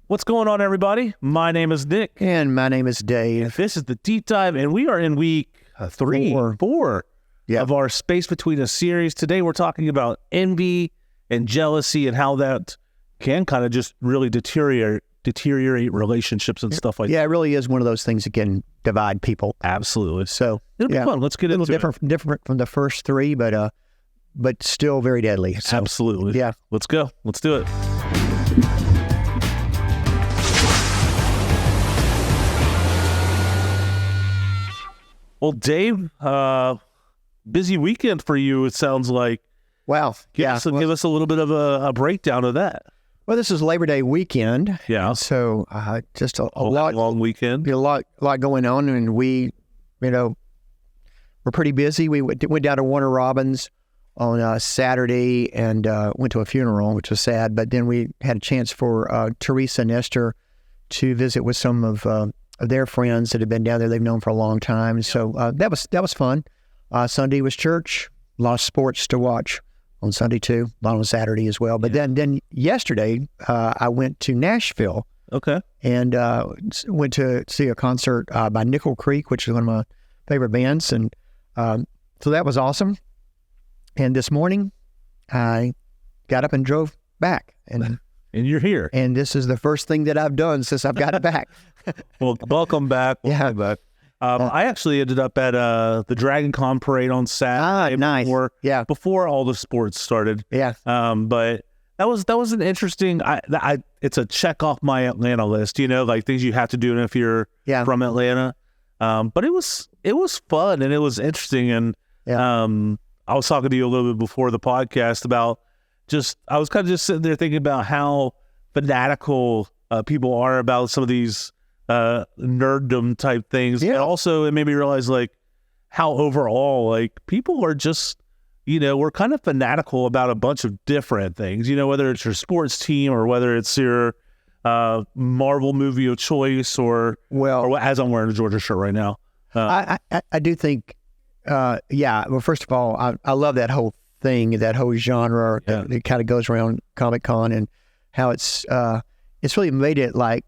What's going on, everybody? My name is Nick. And my name is Dave. This is the Deep Dive, and we are in week four of our Space Between Us series. Today, we're talking about envy and jealousy and how that can kind of just really deteriorate relationships and stuff like that. Yeah, it really is one of those things that can divide people. Absolutely. So It'll be fun. Let's get into it. Different from the first three, but still very deadly. So, Absolutely. Yeah. Let's go. Let's do it. Well, Dave, busy weekend for you, it sounds like. Wow. Give us a little bit of a breakdown of that. Well, this is Labor Day weekend. Yeah. So just a long weekend. A lot going on, and we're pretty busy. We went down to Warner Robins on Saturday and went to a funeral, which was sad. But then we had a chance for Teresa and Esther to visit with some of their friends that have been down there. They've known for a long time. So that was fun. Sunday was church. A lot of sports to watch on Sunday too. A lot on Saturday as well. But then yesterday I went to Nashville. Okay. And went to see a concert by Nickel Creek, which is one of my favorite bands. And so that was awesome. And this morning I got up and drove back. And you're here. And this is the first thing that I've done since I've gotten back. Well, welcome back. Yeah. Back. I actually ended up at the Dragon Con parade on Saturday. Nice. Before all the sports started. Yeah. But that was an interesting. It's a check off my Atlanta list. Like things you have to do if you're from Atlanta. But it was fun and it was interesting. And I was talking to you a little bit before the podcast about I was kind of just sitting there thinking about how fanatical people are about some of these nerddom type things. Yeah. And also it made me realize like how overall like people are just, we're kind of fanatical about a bunch of different things, whether it's your sports team or whether it's your Marvel movie of choice or as I'm wearing a Georgia shirt right now. I do think, well, first of all, I love that whole thing, that whole genre that kind of goes around Comic-Con and how it's really made it like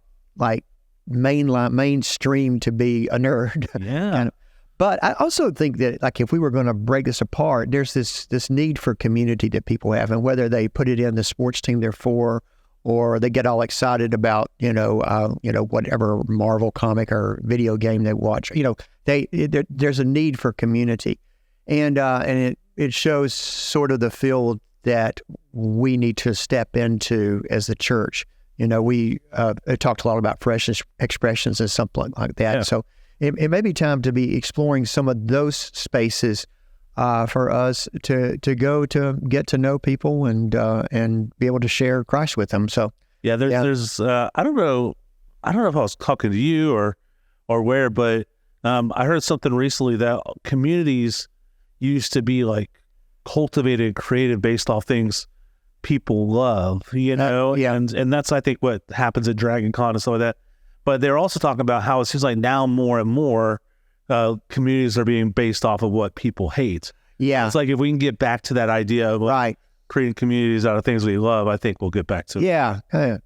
mainstream to be a nerd. Yeah. Kind of. But I also think that like if we were going to break this apart, there's this need for community that people have, and whether they put it in the sports team they're for, or they get all excited about whatever Marvel comic or video game they watch. There's a need for community, and it shows sort of the field that we need to step into as the church. We talked a lot about fresh expressions and something like that. Yeah. So it may be time to be exploring some of those spaces for us to go to get to know people and be able to share Christ with them. So there's I don't know if I was talking to you or where, but I heard something recently that communities used to be like cultivated and created based off things people love, and that's I think what happens at Dragon Con and stuff like that. But they're also talking about how it seems like now more and more communities are being based off of what people hate. Yeah, it's like if we can get back to that idea of creating communities out of things we love, I think we'll get back to it. Yeah,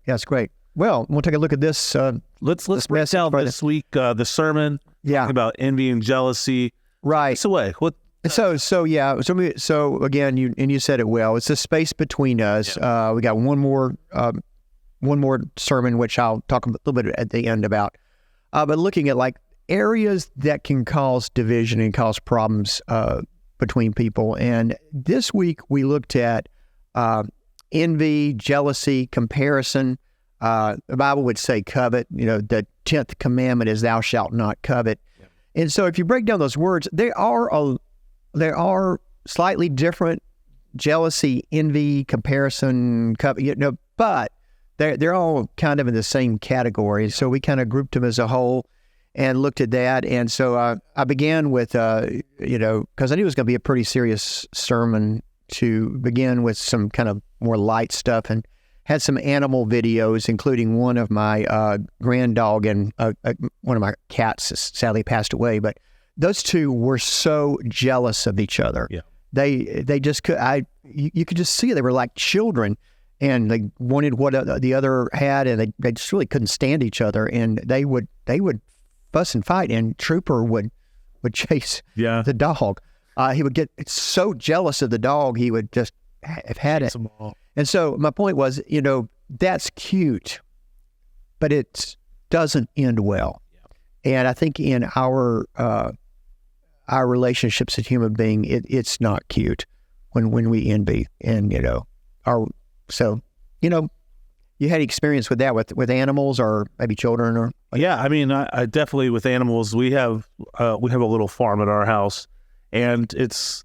that's great. Well, we'll take a look at this. Let's break down this week the sermon. Talking about envy and jealousy. Right. So what? So again, you said it well. It's a space between us. Yeah. We got one more sermon, which I'll talk a little bit at the end about. But looking at like areas that can cause division and cause problems between people. And this week we looked at envy, jealousy, comparison. The Bible would say covet. The 10th commandment is thou shalt not covet. Yeah. And so if you break down those words, there are slightly different: jealousy, envy, comparison, covet, but they're all kind of in the same category. So we kind of grouped them as a whole and looked at that. And so I began with, because I knew it was going to be a pretty serious sermon, to begin with some kind of more light stuff, and had some animal videos, including one of my grand dog and one of my cats sadly passed away. But those two were so jealous of each other. Yeah. They just could. You could just see they were like children, and they wanted what the other had, and they just really couldn't stand each other, and they would fuss and fight, and Trooper would chase the dog. He would get so jealous of the dog, he would just have had it. And so my point was, that's cute, but it doesn't end well. And I think in our relationships as human being, it's not cute when we envy, and you had experience with that with animals or maybe children or. Yeah, I mean, I definitely with animals. We have a little farm at our house, and it's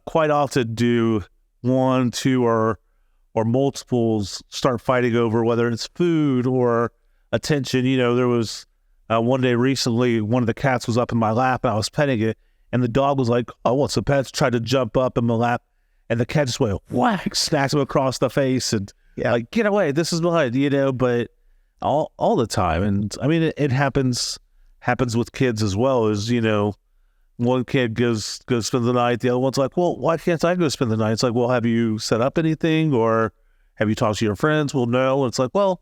quite often do one, two, or multiples start fighting over whether it's food or attention. There was one day recently, one of the cats was up in my lap, and I was petting it, and the dog was like, "Oh, what's the pet?" Tried to jump up in my lap, and the cat just went whack, smacks him across the face, and like, get away, this is mine, but all the time. And I mean, it happens with kids as well. As one kid goes spend the night, the other one's like, well, why can't I go spend the night? It's like, well, have you set up anything, or have you talked to your friends? Well, no. And it's like, well,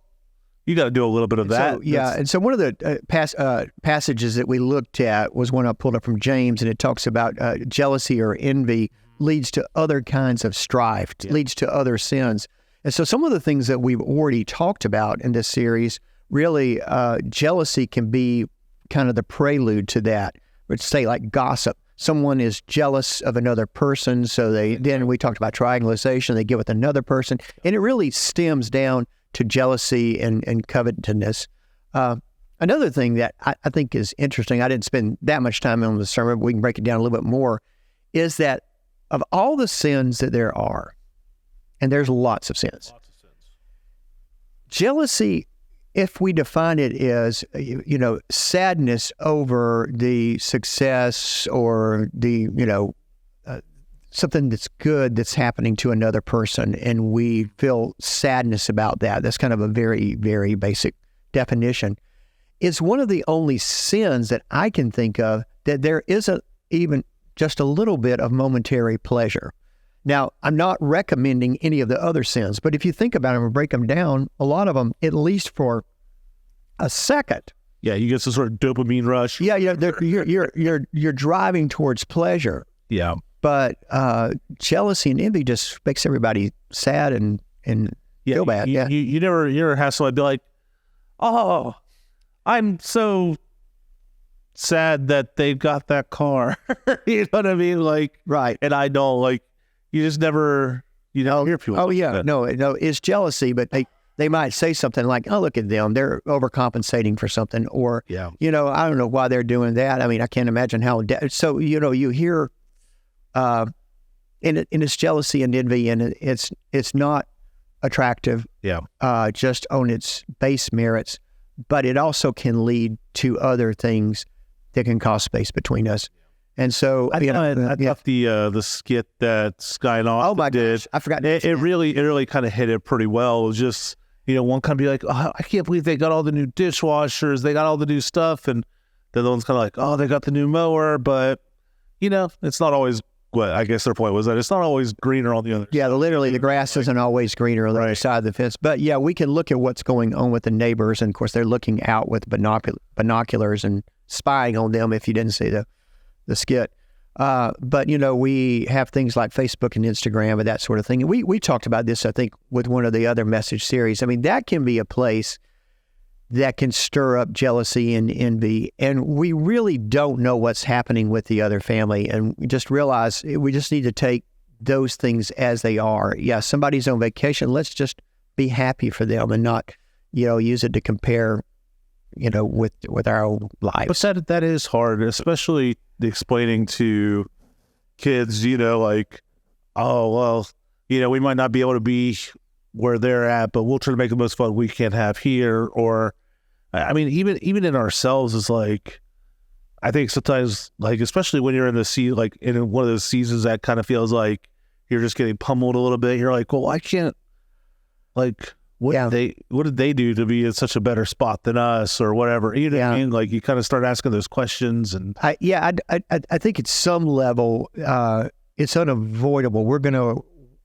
you got to do a little bit of that. And so one of the passages that we looked at was one I pulled up from James, and it talks about jealousy or envy leads to other kinds of strife, leads to other sins. And so some of the things that we've already talked about in this series, really, jealousy can be kind of the prelude to that. Let's say like gossip. Someone is jealous of another person, so then we talked about triangulation, they get with another person, and it really stems down to jealousy and covetousness. Another thing that I think is interesting, I didn't spend that much time on the sermon, but we can break it down a little bit more, is that of all the sins that there are, and there's lots of sins. Jealousy, if we define it as, sadness over the success or the, something that's good that's happening to another person, and we feel sadness about that. That's kind of a very, very basic definition. It's one of the only sins that I can think of that there isn't even just a little bit of momentary pleasure. Now, I'm not recommending any of the other sins, but if you think about them and break them down, a lot of them, at least for a second. Yeah, you get some sort of dopamine rush. Yeah, you're driving towards pleasure. Yeah. But jealousy and envy just makes everybody sad and feel bad. You never have somebody be like, "Oh, I'm so sad that they've got that car." You know what I mean? Like, right. And I don't like. You just never, hear people. Oh yeah, no, it's jealousy, but they might say something like, "Oh, look at them, they're overcompensating for something," or I don't know why they're doing that. I mean, I can't imagine how. So you hear, and it's jealousy and envy, and it's not attractive. Yeah. Just on its base merits, but it also can lead to other things that can cause space between us. And so I thought the skit that Sky and Austin did, gosh, I forgot. It really kind of hit it pretty well. It was just, one kind of be like, "Oh, I can't believe they got all the new dishwashers, they got all the new stuff," and the other one's kind of like, "Oh, they got the new mower," but it's not always. What I guess their point was that it's not always greener on the other. Yeah, literally the grass isn't always greener on the other side of the fence. But yeah, we can look at what's going on with the neighbors, and of course they're looking out with binoculars and spying on them. If you didn't see the skit. But, we have things like Facebook and Instagram and that sort of thing. And we talked about this, I think, with one of the other message series. I mean, that can be a place that can stir up jealousy and envy. And we really don't know what's happening with the other family. And we just realize we just need to take those things as they are. Yeah, somebody's on vacation. Let's just be happy for them and not, use it to compare with our own lives. But that is hard, especially explaining to kids, like, "Oh, well, we might not be able to be where they're at, but we'll try to make the most fun we can have here." Or, I mean, even in ourselves is like, I think sometimes, like, especially when you're in in one of those seasons that kind of feels like you're just getting pummeled a little bit. You're like, well, I can't, like, what did they do to be in such a better spot than us, or whatever? You know what I mean? Like, you kind of start asking those questions, and I think at some level, it's unavoidable. We're gonna,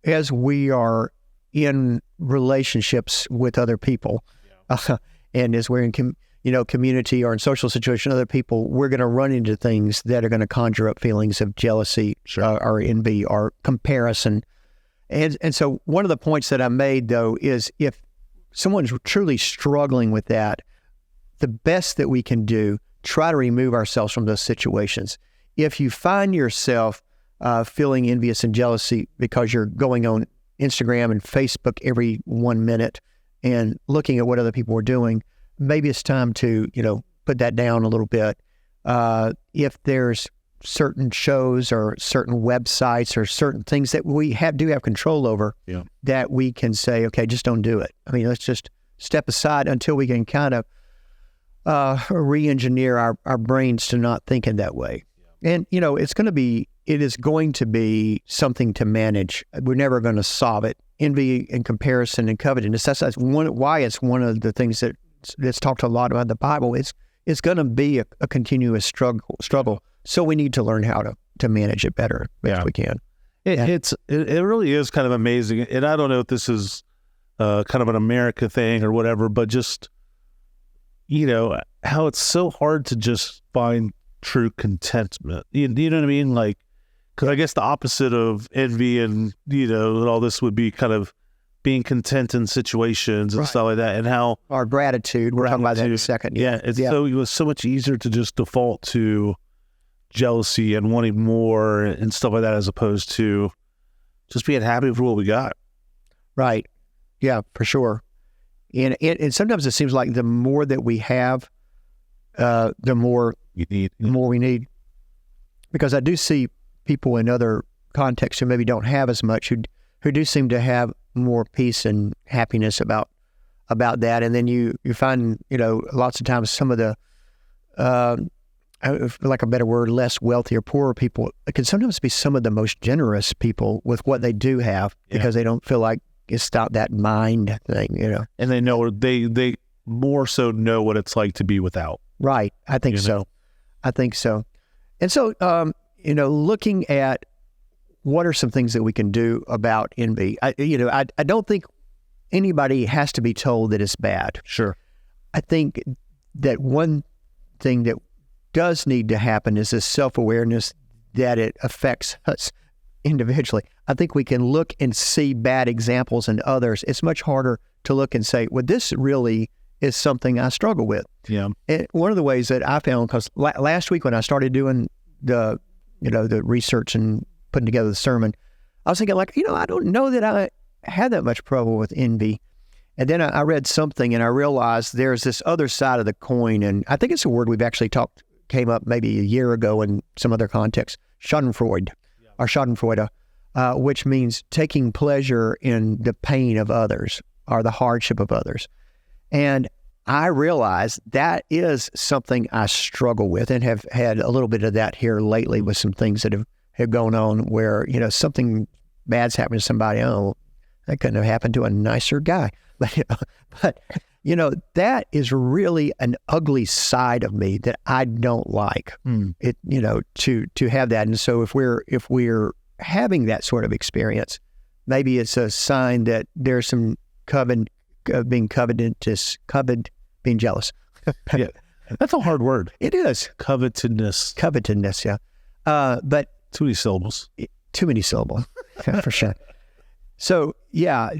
as we are in relationships with other people, and as we're in community or in social situation, other people, we're going to run into things that are going to conjure up feelings of jealousy, or envy or comparison. And so one of the points that I made, though, is if someone's truly struggling with that, the best that we can do, try to remove ourselves from those situations. If you find yourself feeling envious and jealousy because you're going on Instagram and Facebook every 1 minute and looking at what other people are doing, maybe it's time to, put that down a little bit. If there's certain shows or certain websites or certain things that we do have control over, that we can say, okay, just don't do it. I mean, let's just step aside until we can kind of re-engineer our brains to not think in that way. And, it is going to be something to manage. We're never going to solve it. Envy and comparison and covetousness, that's why it's one of the things that's talked a lot about in the Bible. It's going to be a continuous struggle. So we need to learn how to manage it better as we can. It really is kind of amazing. And I don't know if this is kind of an America thing or whatever, but just, how it's so hard to just find true contentment. You know what I mean? Like, because I guess the opposite of envy and, and all this would be kind of being content in situations and stuff like that, and how our gratitude. We're talking about that in a second. So it was so much easier to just default to jealousy and wanting more and stuff like that, as opposed to just being happy for what we got. Right. Yeah, for sure. And sometimes it seems like the more that we have, the more we need. Because I do see people in other contexts who maybe don't have as much, who do seem to have more peace and happiness about that. And then you find, lots of times some of the, for lack of a better word, less wealthy or poorer people, it can sometimes be some of the most generous people with what they do have, because they don't feel like it's not that mind thing, And they more so know what it's like to be without. Right. I think so. And so, looking at what are some things that we can do about envy, I don't think anybody has to be told that it's bad. Sure. I think that one thing that does need to happen is this self-awareness that it affects us individually. I think we can look and see bad examples in others. It's much harder to look and say, well, this really is something I struggle with. Yeah. And one of the ways that I found, because last week when I started doing the research and putting together the sermon, I was thinking I don't know that I had that much trouble with envy. And then I read something and I realized there's this other side of the coin. And I think it's a word we've actually came up maybe a year ago in some other context, Schadenfreude, which means taking pleasure in the pain of others or the hardship of others. And I realize that is something I struggle with, and have had a little bit of that here lately with some things that have gone on where, something bad's happened to somebody. Oh, that couldn't have happened to a nicer guy. But that is really an ugly side of me that I don't like. It, to have that. And so if we're having that sort of experience, maybe it's a sign that there's some being jealous. Yeah, that's a hard word. It is. Covetousness, yeah. But too many syllables. For sure. So yeah,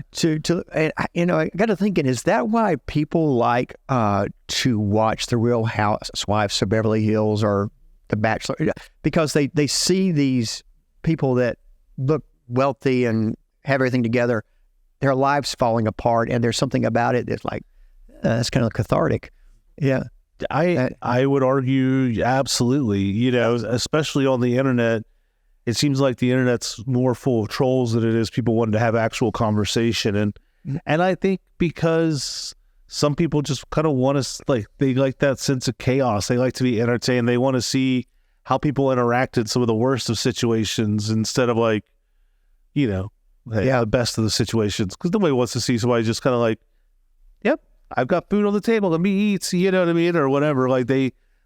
and I got to thinking, is that why people like to watch The Real Housewives of Beverly Hills or The Bachelor? Because they see these people that look wealthy and have everything together, their lives falling apart, and there's something about it that's like, that's kind of cathartic. Yeah. I would argue absolutely, especially on the internet. It seems like the internet's more full of trolls than it is people wanting to have actual conversation. And I think because some people just kind of want to, they like that sense of chaos. They like to be entertained. They want to see how people interact in some of the worst of situations instead of the best of the situations. Because nobody wants to see somebody just kind of yep, I've got food on the table, let me eat, you know what I mean? Or whatever.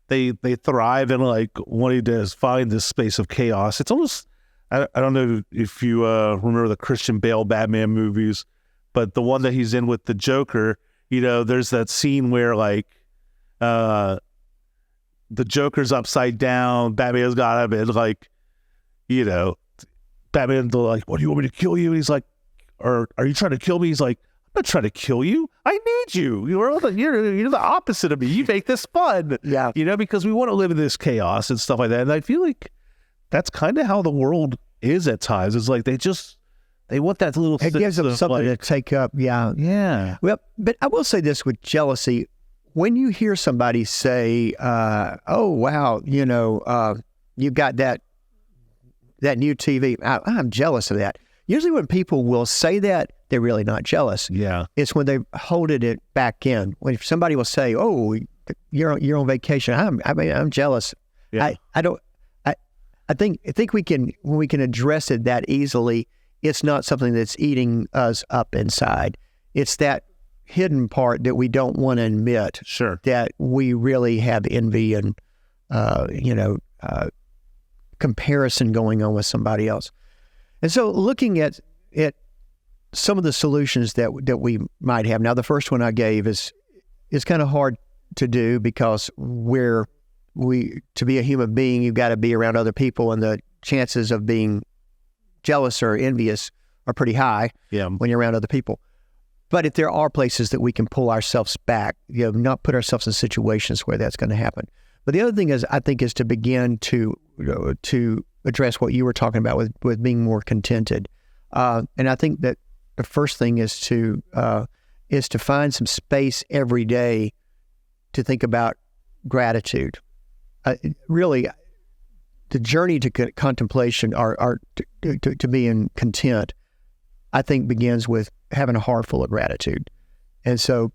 They thrive in wanting to find this space of chaos. It's almost, I don't know if you remember the Christian Bale Batman movies, but the one that he's in with the Joker, there's that scene where like the Joker's upside down, Batman's got him, and like, Batman's like, what do you want me to kill you? And he's like, or are you trying to kill me? He's like, I'm not trying to kill you. I need you. You're the opposite of me. You make this fun. Yeah. Because we want to live in this chaos and stuff like that. And I feel like that's kind of how the world is at times. It's like they want that little. It gives them something to take up. Yeah. Yeah. Well, but I will say this with jealousy. When you hear somebody say, oh, wow, you got that new TV, I'm jealous of that. Usually when people will say that, they're really not jealous. Yeah. It's when they holded it back in. When somebody will say, oh, you're on vacation, I'm jealous. Yeah. I think we can, when we can address it that easily, it's not something that's eating us up inside. It's that hidden part that we don't want to admit. Sure. That we really have envy and, comparison going on with somebody else. And so looking at some of the solutions that we might have. Now, the first one I gave is kind of hard to do because to be a human being, you've got to be around other people, and the chances of being jealous or envious are pretty high when you're around other people. But if there are places that we can pull ourselves back, not put ourselves in situations where that's going to happen. But the other thing is, I think, is to begin to address what you were talking about with being more contented. And I think that the first thing is to find some space every day to think about gratitude. Really, the journey to contemplation or to being content, I think, begins with having a heart full of gratitude. And so,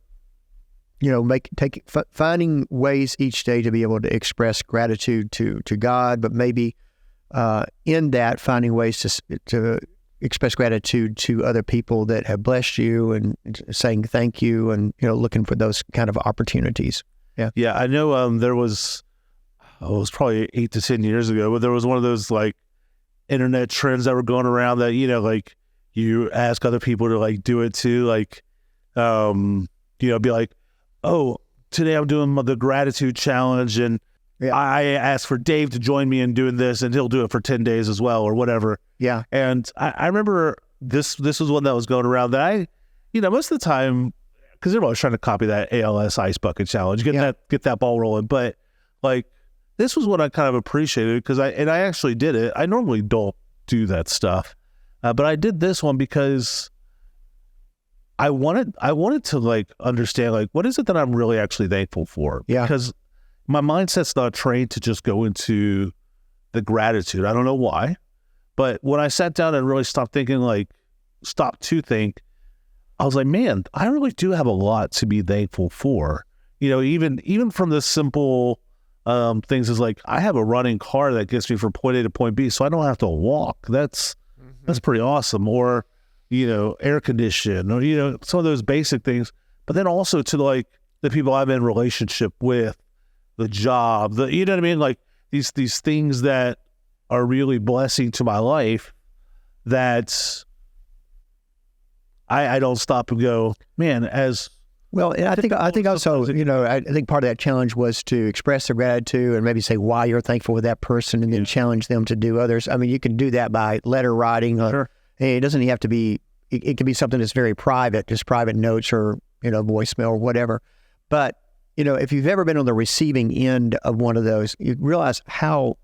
finding ways each day to be able to express gratitude to God, but maybe in that, finding ways to express gratitude to other people that have blessed you, and saying thank you, and looking for those kind of opportunities. Yeah. I know there was, it was probably 8 to 10 years ago, but there was one of those like internet trends that were going around that like you ask other people to like do it too, like be like, oh, today I'm doing the gratitude challenge, and I asked for Dave to join me in doing this, and he'll do it for 10 days as well, or whatever. Yeah. And I remember this was one that was going around that I, most of the time, because everybody's trying to copy that ALS ice bucket challenge, get that ball rolling. But like, this was what I kind of appreciated, because I actually did it. I normally don't do that stuff, but I did this one because I wanted to like understand, like, what is it that I'm really actually thankful for? Yeah. Because my mindset's not trained to just go into the gratitude. I don't know why, but when I sat down and really stopped to think, I was like, man, I really do have a lot to be thankful for. Even from the simple things as like, I have a running car that gets me from point A to point B, so I don't have to walk. That's pretty awesome. Or air condition, or, some of those basic things. But then also to like the people I'm in relationship with, the job, you know what I mean? Like these things that are really blessing to my life, that I don't stop and go, man, as well. And I think also, I think part of that challenge was to express their gratitude and maybe say why you're thankful for that person, and then challenge them to do others. I mean, you can do that by letter writing. Sure. It doesn't have to be, it can be something that's very private, just private notes or, voicemail or whatever. But, if you've ever been on the receiving end of one of those, you realize how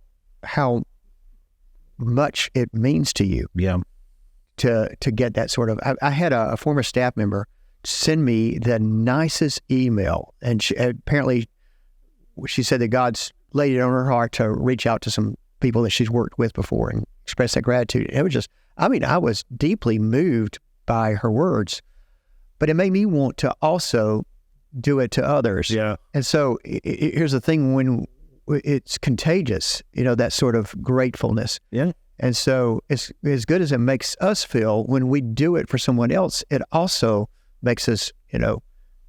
much it means to you. Yeah. To get that sort of, I had a former staff member send me the nicest email, and apparently she said that God's laid it on her heart to reach out to some people that she's worked with before and express that gratitude. It was just, I was deeply moved by her words, but it made me want to also do it to others. Yeah. And so here's the thing, when it's contagious, that sort of gratefulness. Yeah. And so it's as good as it makes us feel when we do it for someone else, it also makes us,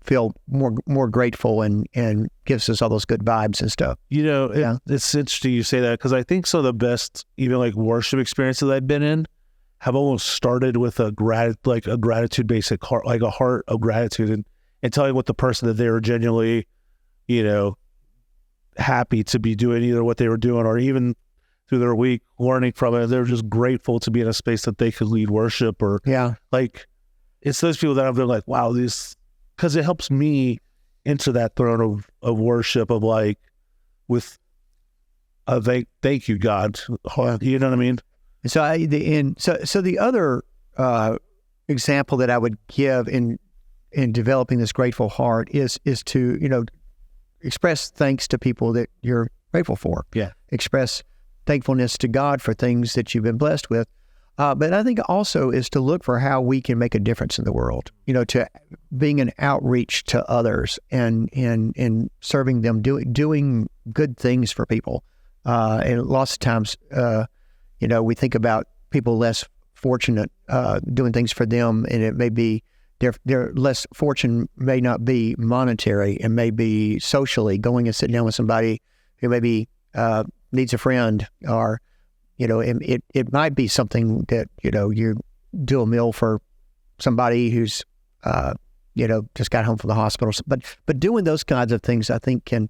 feel more grateful and gives us all those good vibes and stuff. It's interesting you say that, because I think some of the best, even like worship experiences I've been in, have almost started with a gratitude basic heart, like a heart of gratitude, and telling what the person that they were genuinely, happy to be doing either what they were doing or even through their week learning from it. They're just grateful to be in a space that they could lead worship or like, it's those people that I've been like, wow, because it helps me into that throne of worship of like, with a thank you, God. You know what I mean? So the other example that I would give in developing this grateful heart is to express thanks to people that you're grateful for. Yeah. Express thankfulness to God for things that you've been blessed with. But I think also is to look for how we can make a difference in the world. To being an outreach to others and serving them, doing good things for people. And lots of times, we think about people less fortunate doing things for them, and it may be their less fortune may not be monetary, it may be socially going and sitting down with somebody who maybe needs a friend, or it might be something that you do a meal for somebody who's just got home from the hospital. But doing those kinds of things, I think can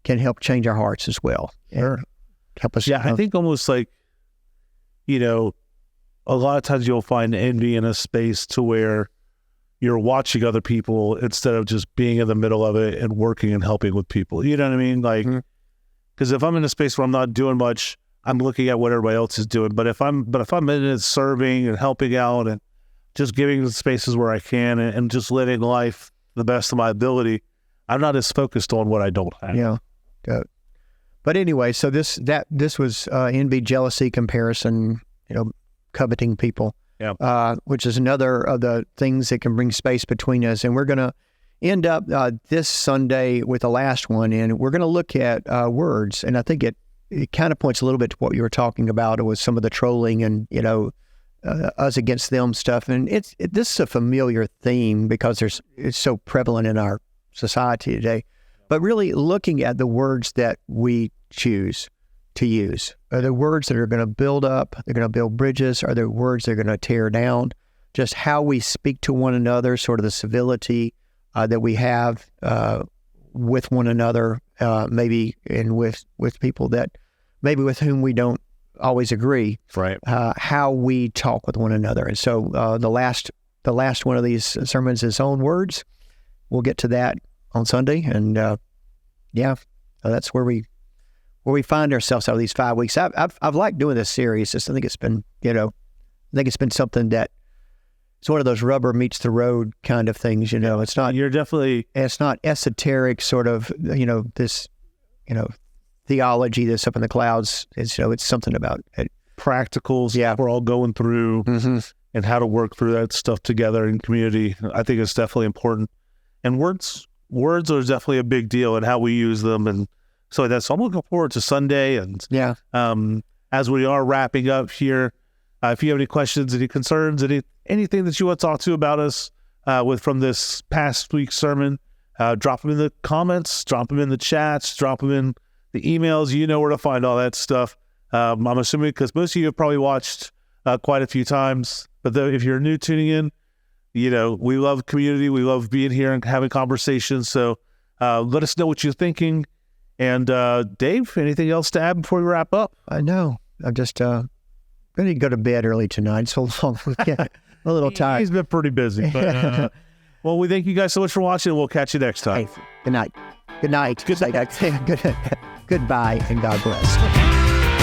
help change our hearts as well. Sure. Help us. Yeah, I think almost like, a lot of times you'll find envy in a space to where you're watching other people instead of just being in the middle of it and working and helping with people. You know what I mean? Like, because if I'm in a space where I'm not doing much, I'm looking at what everybody else is doing. But if I'm in it serving and helping out and just giving the spaces where I can and just living life the best of my ability, I'm not as focused on what I don't have. Yeah. But anyway, so this was envy, jealousy, comparison, coveting people, which is another of the things that can bring space between us. And we're going to end up this Sunday with the last one, and we're going to look at words. And I think it kind of points a little bit to what you were talking about with some of the trolling and, us against them stuff. And this is a familiar theme because it's so prevalent in our society today. But really looking at the words that we choose to use. Are there words that are going to build up, they're going to build bridges? Are there words that are going to tear down? Just how we speak to one another, sort of the civility that we have with one another, maybe, and with people that maybe with whom we don't always agree. Right. How we talk with one another. And so the last one of these sermons is on words. We'll get to that on Sunday, and that's where we find ourselves out of these 5 weeks. I've liked doing this series. I think it's been something that it's one of those rubber meets the road kind of things. It's not. It's not esoteric sort of this theology that's up in the clouds. It's something about it. Practicals. Yeah, we're all going through and how to work through that stuff together in community. I think it's definitely important. And words are definitely a big deal in how we use them. And so I'm looking forward to Sunday. And as we are wrapping up here, if you have any questions, any concerns, anything that you want to talk to about us from this past week's sermon, drop them in the comments, drop them in the chats, drop them in the emails. You know where to find all that stuff. I'm assuming because most of you have probably watched quite a few times. But if you're new tuning in, we love community. We love being here and having conversations. So let us know what you're thinking. And Dave, anything else to add before we wrap up? I know. I'm just going to go to bed early tonight. So long. I'm a little tired. He's been pretty busy. But, well, we thank you guys so much for watching. We'll catch you next time. Hey, good night. Good night. Goodbye, and God bless.